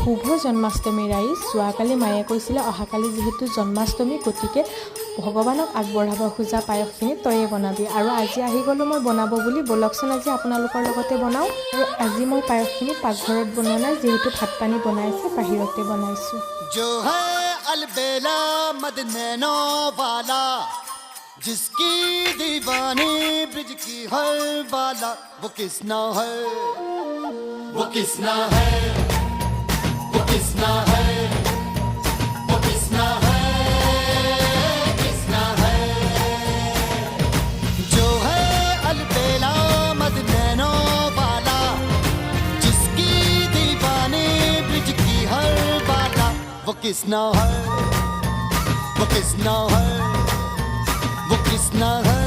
শুভ জন্মাষ্টমী ৰাইজ। যোৱাকালি মায়ে কৈছিলে অহাকালি যিহেতু জন্মাষ্টমী, গতিকে ভগৱানক আগবঢ়াব খোজা পায়সখিনি তয়ে বনাবি। আৰু আজি আহি গ'লোঁ মই বনাব বুলি। ব'লকচোন আজি আপোনালোকৰ লগতে বনাওঁ। আৰু আজি মই পায়সখিনি পাকঘৰত বনোৱা নাই, যিহেতু ভাত পানী বনাইছে বাহিৰতে বনাইছোঁ। जिसकी दीवानी ब्रिज की हर बाला, वो किसना है, वो किसना है, वो किसना है, वो किसना है, किसना है। जो है अलबेला मद नैनो वाला, जिसकी दीवानी ब्रिज की हर बाला, वो किसना है, वो किसना है, वो किसना है।